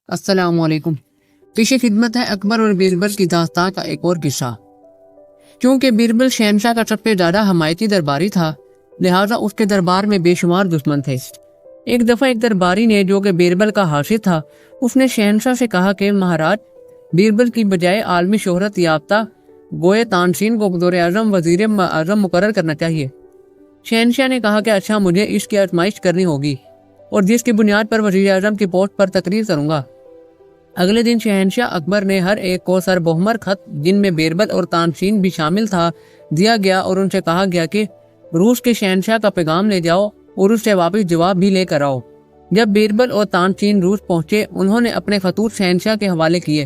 अस्सलाम वालेकुम। पेशे खिदमत है अकबर और बीरबल की दास्तान का एक और किस्सा। क्योंकि बीरबल शहनशाह का सबसे ज्यादा हमायती दरबारी था, लिहाजा उसके दरबार में बेशुमार दुश्मन थे। एक दफा एक दरबारी ने, जो कि बीरबल का हाशिद था, उसने शहनशाह से कहा कि महाराज, बीरबल की बजाय आलमी शोहरत याफ्ता गोए तानसीन को बतौर आजम वजीर आजम मुकर्रर करना चाहिए। शहनशाह ने कहा कि अच्छा, मुझे इसकी आजमाइश करनी होगी और जिसकी बुनियाद पर वजीर आजम की पोस्ट पर तकरीर करूंगा। अगले दिन शहनशाह अकबर ने हर एक को सरबोहमर खत, जिनमें बीरबल और तानसीन भी शामिल था, दिया गया और उनसे कहा गया कि रूस के शहनशाह का पैगाम ले जाओ और उससे वापस जवाब भी लेकर आओ। जब बीरबल और तानसीन रूस पहुंचे, उन्होंने अपने खतूत शहनशाह के हवाले किए।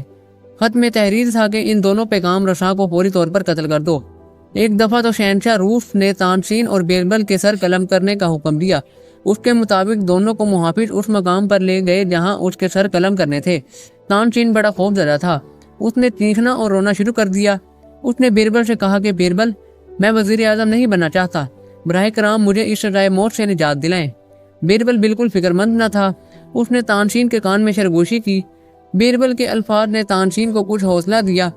खत में तहरीर था कि इन दोनों पैगाम रसा को फौरी तौर पर कत्ल कर दो। एक दफा तो शहनशाह रूस ने तानसीन और बीरबल के सर कलम करने का हुक्म दिया। उसके मुताबिक दोनों को मुहाफिज उस मकाम पर ले गए जहां उसके सर कलम करने थे। तानसीन बड़ा खौफजदा था। उसने चीखना और रोना शुरू कर दिया। उसने बीरबल से कहा कि बीरबल, मैं वजीर आजम नहीं बनना चाहता, बराह कराम मुझे इस सजाए मौत से निजात दिलाएं। बीरबल बिल्कुल फिक्रमंद न था। उसने तानसीन के कान में सरगोशी की। बीरबल के अल्फाज ने तानसीन को कुछ हौसला दिया।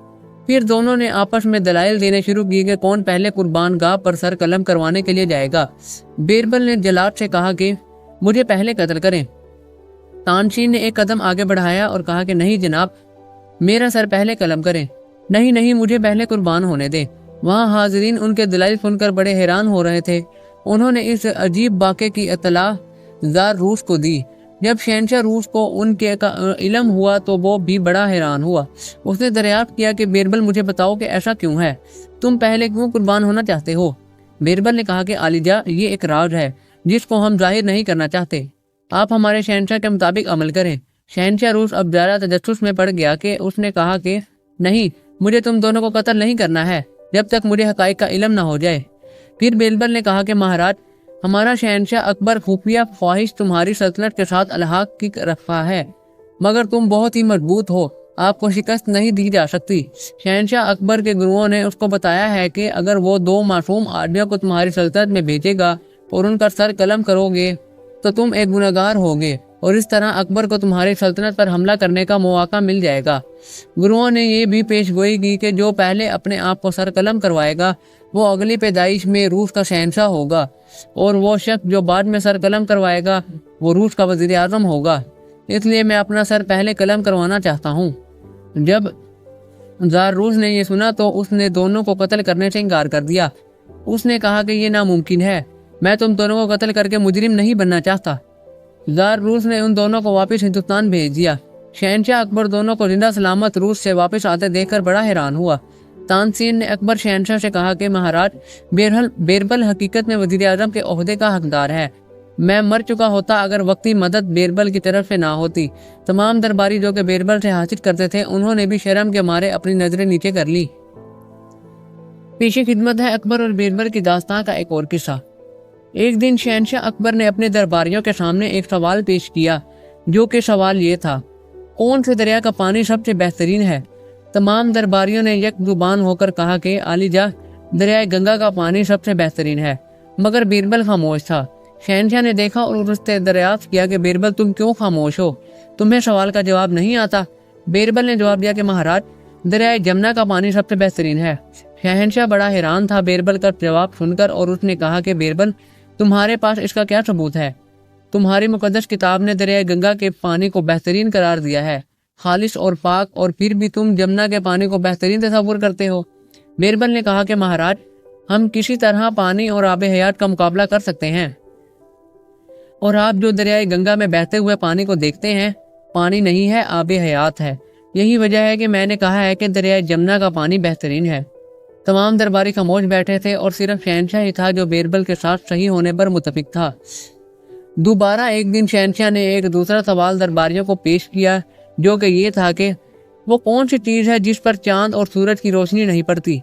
फिर दोनों ने आपस में दलाइल देने शुरू किए कि कौन पहले कुर्बान गाह पर सर कलम करवाने के लिए जाएगा। बीरबल ने जलाद से कहा कि मुझे पहले कत्ल करें। तानसीन ने एक कदम आगे बढ़ाया और कहा कि नहीं जनाब, मेरा सर पहले कलम करें। नहीं नहीं, मुझे पहले कुर्बान होने दें। वहाँ हाजिरीन उनके दलाइल सुनकर बड़े हैरान हो रहे थे। उन्होंने इस अजीब वाक़े की इत्तला ज़ार रूस को दी। जब शहनशाह रूस को उनके का इल्म हुआ तो वो भी बड़ा हैरान हुआ। उसने दरियाफ्त किया कि बीरबल, मुझे बताओ कि ऐसा क्यों है, तुम पहले क्यों कुर्बान होना चाहते हो। बीरबल ने कहा कि आलिजा, ये एक राज है जिसको हम जाहिर नहीं करना चाहते। आप हमारे शहनशाह के मुताबिक अमल करें। शहनशाह रूस अब ज़्यादा तजस्सुस में पड़ गया कि उसने कहा कि नहीं, मुझे तुम दोनों को कत्ल नहीं करना है जब तक मुझे हक़ाइक़ का इल्म न हो जाए। फिर बीरबल ने कहा कि महाराज, हमारा शहनशाह अकबर खुफिया ख्वाहिश तुम्हारी सल्तनत के साथ अलहाक की रखा है, मगर तुम बहुत ही मजबूत हो, आपको शिकस्त नहीं दी जा सकती। शहनशाह अकबर के गुरुओं ने उसको बताया है कि अगर वो 2 मासूम आदमियों को तुम्हारी सल्तनत में भेजेगा और उनका सर कलम करोगे तो तुम एक गुनहगार होगे और इस तरह अकबर को तुम्हारी सल्तनत पर हमला करने का मौका मिल जाएगा। गुरुओं ने ये भी पेशगोई की कि जो पहले अपने आप को सर कलम करवाएगा वो अगली पैदाइश में रूस का शहनशाह होगा और वो शख्स जो बाद में सर कलम करवाएगा वो रूस का वजीर आजम होगा। इसलिए मैं अपना सर पहले कलम करवाना चाहता हूँ। जब ज़ार रूस ने यह सुना तो उसने दोनों को कत्ल करने से इनकार कर दिया। उसने कहा कि यह नामुमकिन है, मैं तुम दोनों को कत्ल करके मुजरिम नहीं बनना चाहता। ज़ार रूस ने उन दोनों को वापस हिंदुस्तान भेज दिया। शहनशाह अकबर दोनों को जिंदा सलामत रूस से वापस आते देखकर बड़ा हैरान हुआ। तानसीन ने अकबर शहनशाह से कहा कि महाराज, बीरबल हकीकत में वजीर आजम के ओहदे का हकदार है। मैं मर चुका होता अगर वक्ती मदद बीरबल की तरफ से ना होती। तमाम दरबारी जो कि बीरबल से हासिल करते थे, उन्होंने भी शर्म के मारे अपनी नजरें नीचे कर ली। पेशे खिदमत है अकबर और बीरबल की दास्तान का एक और किस्सा। एक दिन शहनशाह अकबर ने अपने दरबारियों के सामने एक सवाल पेश किया, जो कि सवाल ये था, कौन से दरिया का पानी सबसे बेहतरीन है। तमाम दरबारियों ने एक जुबान होकर कहा कि आलिजा, दरिया गंगा का पानी सबसे बेहतरीन है। मगर बीरबल खामोश था। शहनशाह ने देखा और उससे दरियाफ्त किया कि बीरबल, तुम क्यों खामोश हो, तुम्हें सवाल का जवाब नहीं आता। बीरबल ने जवाब दिया कि महाराज, दरिया जमुना का पानी सबसे बेहतरीन है। शहनशाह बड़ा हैरान था बीरबल का जवाब सुनकर और उसने कहा कि बीरबल, तुम्हारे पास इसका क्या सबूत है। तुम्हारी मुकद्दस किताब ने दरिया गंगा के पानी को बेहतरीन करार दिया है, खालिश और पाक, और फिर भी तुम जमुना के पानी को बेहतरीन तस्वुर करते हो। बीरबल ने कहा कि महाराज, हम किसी तरह पानी और आब हयात का मुकाबला कर सकते हैं, और आप जो दरिया गंगा में बहते हुए पानी को देखते हैं, पानी नहीं है, आब हयात है। यही वजह है कि मैंने कहा है कि दरिया जमुना का पानी बेहतरीन है। तमाम दरबारी खामोश बैठे थे और सिर्फ शहनशाह ही था जो बीरबल के साथ सही होने पर मुतफिक था। दोबारा एक दिन शहनशाह ने एक दूसरा सवाल दरबारियों को पेश किया, जो कि ये था कि वो कौन सी चीज़ है जिस पर चांद और सूरज की रोशनी नहीं पड़ती।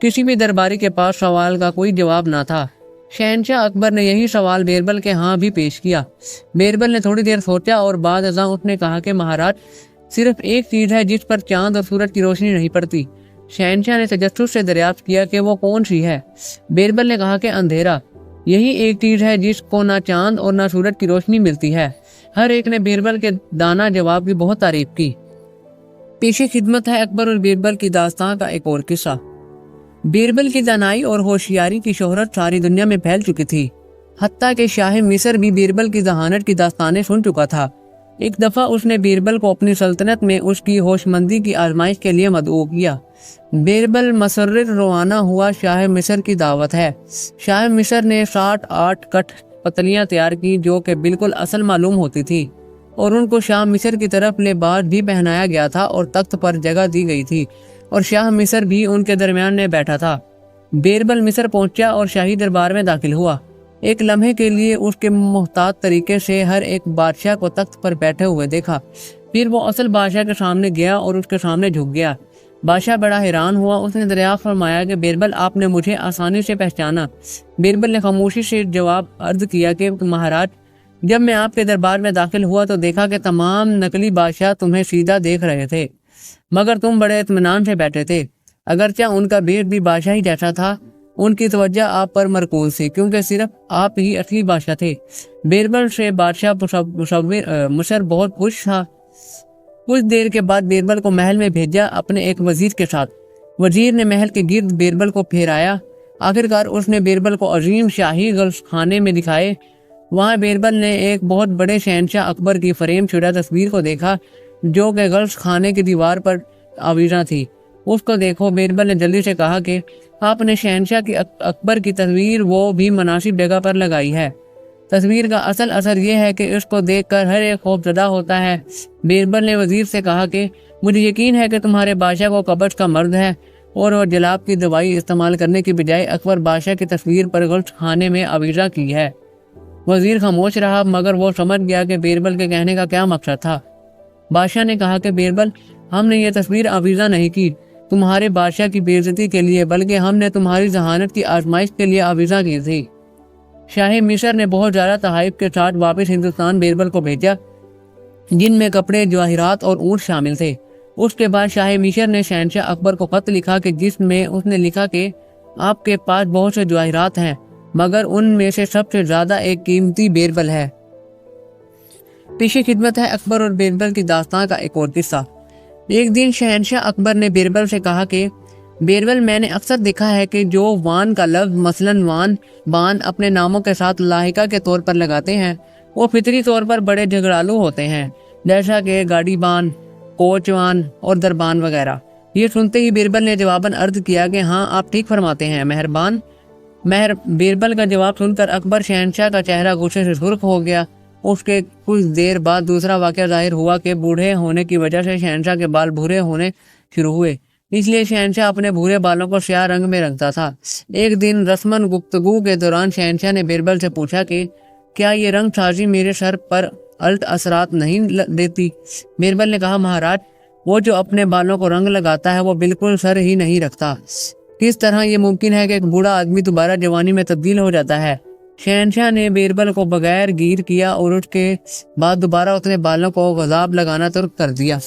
किसी भी दरबारी के पास सवाल का कोई जवाब ना था। शहनशाह अकबर ने यही सवाल बीरबल के हाँ भी पेश किया। बीरबल ने थोड़ी देर सोचा और बाद अज़ां उसने कहा कि महाराज, सिर्फ एक चीज़ है जिस पर चांद और सूरज की रोशनी नहीं पड़ती। शहनशाह ने तजस्सुस से दरियाफ्त किया कि वो कौन सी है। बीरबल ने कहा कि अंधेरा। यही एक चीज़ है जिसको ना चांद और ना सूरज की रोशनी मिलती है। हर एक ने बीरबल के दाना जवाब की बहुत तारीफ की। पेशे खिदमत है अकबर और बीरबल की दास्तान का एक और किस्सा। बीरबल की दानाई और होशियारी की शोहरत सारी दुनिया में फैल चुकी थी। हत्ता कि शाह मिस्र भी बीरबल की जहानत की दास्तानें सुन चुका था। एक दफ़ा उसने बीरबल को अपनी सल्तनत में उसकी होशमंदी की आजमाइश के लिए मदऊ किया। बीरबल मसर्रर रवाना हुआ। शाह मिस्र की दावत है। शाह मिस्र ने 60 कट पतलियां तैयार की जो कि बिल्कुल असल मालूम होती थी और उनको शाह मिस्र की तरफ लिबास भी पहनाया गया था और तख्त पर जगह दी गई थी और शाह मिस्र भी उनके दरमियान में बैठा था। बीरबल मिस्र पहुंचा और शाही दरबार में दाखिल हुआ। एक लम्हे के लिए उसके मुहतात तरीके से हर एक बादशाह को तख्त पर बैठे हुए देखा। फिर वो असल बादशाह के सामने गया और उसके सामने झुक गया। बादशाह बड़ा हैरान हुआ। उसने दरियाफ्त फरमाया कि बीरबल, आपने मुझे आसानी से पहचाना। बीरबल ने खामोशी से जवाब अर्ज किया कि महाराज, जब मैं आपके दरबार में दाखिल हुआ तो देखा कि तमाम नकली बादशाह तुम्हें सीधा देख रहे थे, मगर तुम बड़े इत्मीनान से बैठे थे। अगरचे उनका भेष भी बादशाही जैसा था, उनकी तवज्जो आप पर मरकूज थी क्योंकि सिर्फ आप ही असली बादशाह थे। बीरबल से बादशाह मुसर बहुत खुश था। कुछ देर के बाद बीरबल को महल में भेजा अपने एक वजीर के साथ। वजीर ने महल के गिर्द बीरबल को फेराया। आखिरकार उसने बीरबल को अजीम शाही गल्फ खाने में दिखाए। वहाँ बीरबल ने एक बहुत बड़े शहनशाह अकबर की फ्रेम शुदा तस्वीर को देखा जो कि गल्फ खाने की दीवार पर आवीज़ा थी। उसको देखो, बीरबल ने जल्दी से कहा कि आपने शहनशाह की अकबर की तस्वीर वो भी मुनासिब जगह पर लगाई है। तस्वीर का असल असर यह है कि इसको देखकर हर एक खौफजदा होता है। बीरबल ने वजीर से कहा कि मुझे यकीन है कि तुम्हारे बादशाह को कब्ज का मर्द है और वह जलाब की दवाई इस्तेमाल करने की बजाय अकबर बादशाह की तस्वीर पर गल्फ खाने में आवीज़ा की है। वजीर खामोश रहा, मगर वो समझ गया कि बीरबल के कहने का क्या मकसद था। बादशाह ने कहा कि बीरबल, हमने ये तस्वीर आवीज़ा नहीं की तुम्हारे बादशाह की बेइज्जती के लिए, बल्कि हमने तुम्हारी जहानत की आजमाइश के लिए आवीज़ा की थी। शाही मिस्र ने बहुत ज़्यादा तहाइफ के साथ वापस हिंदुस्तान बीरबल को भेजा, जिनमें कपड़े, जवाहिरात और ऊँट शामिल थे। उसके बाद शाही मिस्र ने शहनशाह अकबर को खत लिखा कि जिसमें उसने लिखा कि आपके पास बहुत से जवाहिरात हैं, मगर उनमें से सबसे ज़्यादा एक कीमती बीरबल है। पेशे खिदमत है अकबर और बीरबल की दास्तान का एक और किस्सा। एक दिन शहनशाह अकबर ने बीरबल से कहा कि बीरबल, मैंने अक्सर देखा है कि जो वान का लफ्ज़ मसलन वान बान अपने नामों के साथ लाहिका के तौर पर लगाते हैं वो फितरी तौर पर बड़े झगड़ालू होते हैं, जैसा कि गाड़ी बान, कोचवान और दरबान वगैरह। ये सुनते ही बीरबल ने जवाबन अर्ज किया कि हाँ, आप ठीक फरमाते हैं मेहरबान। बीरबल का जवाब सुनकर अकबर शहनशाह का चेहरा गुस्से से सुर्ख हो गया। उसके कुछ देर बाद दूसरा वाक़या जाहिर हुआ कि बूढ़े होने की वजह से शहनशाह के बाल भूरे होने शुरू हुए, इसलिए शहनशाह अपने भूरे बालों को स्याह रंग में रखता था। एक दिन रस्मन गुफ्तगू के दौरान शहनशाह ने बीरबल से पूछा कि क्या ये रंग साजी मेरे सर पर अल्ट असरात नहीं देती? बीरबल ने कहा, महाराज, वो जो अपने बालों को रंग लगाता है वो बिल्कुल सर ही नहीं रखता। किस तरह ये मुमकिन है कि एक बूढ़ा आदमी दोबारा जवानी में तब्दील हो जाता है? शहनशाह ने बीरबल को बगैर गिर किया और उसके बाद दोबारा उसने बालों को गजाब लगाना तुर्क कर दिया।